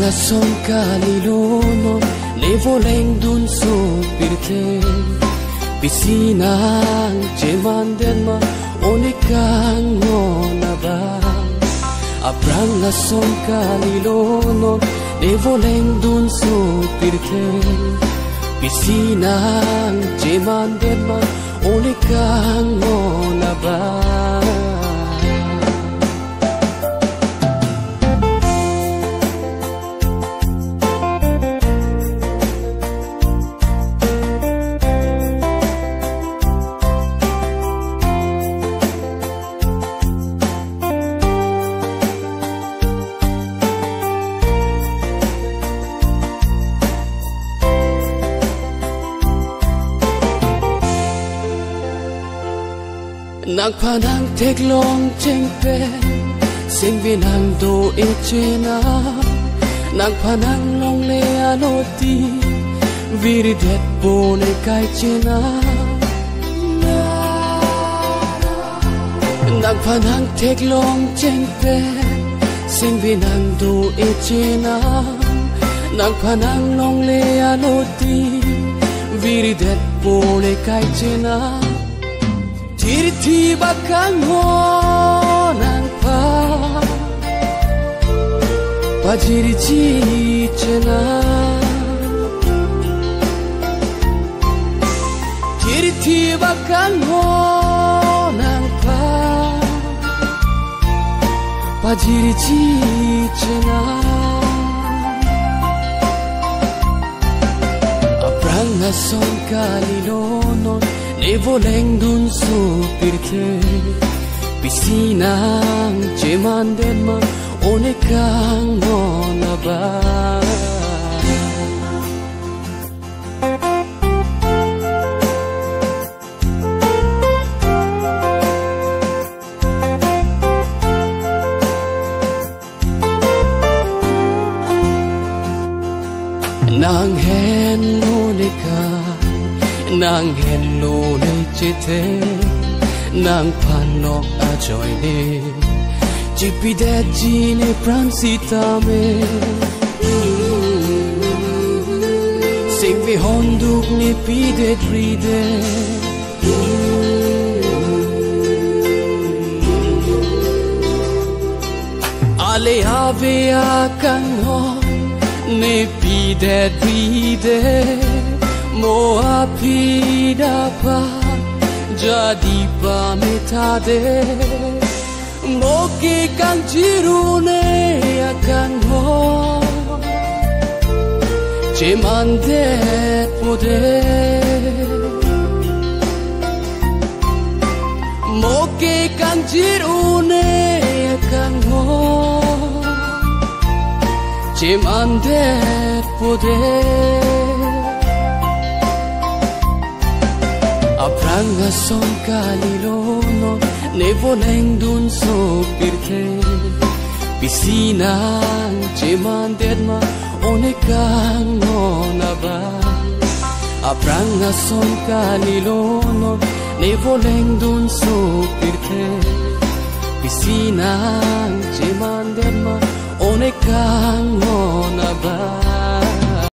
Apranga son kalilono ne voleng dun supirte Pisinang cemandan ma onikang ngonaba Apranga son kalilono ne voleng dun supirte Pisinang cemandan ma onikang ngonaba Nang panang teglong cengpen Sing binang do echena Nang panang long le aloti Viridet bone kai chena Nang panang teglong cengpen Sing binang do echena Nang panang long le aloti Viridet bone kai chena Tirti bakang nang pa Pajiri chena Tirti bakang nang pa Pajiri chena Apranga son kalilono ne voleng dun supirte Pisinang cemandan ma onekang ngonaba Nang hen onekang Nang hello ne chite Nang panok ajoy ne Chipide jine pransita me Sing vi honduk ne pide ride Ale ave akan hon ne pide ride Mo api dapat jadi pamitade Mo ke kang jirune akan ho Cemande pode Mo ke kang jirune akan ho Cemande pode Apranga son kalilono ne voleng dun supirte Pisinang cemandan ma onekang ngonaba Apranga son kalilono ne voleng dun supirte Pisinang cemandan ma onekang ngonaba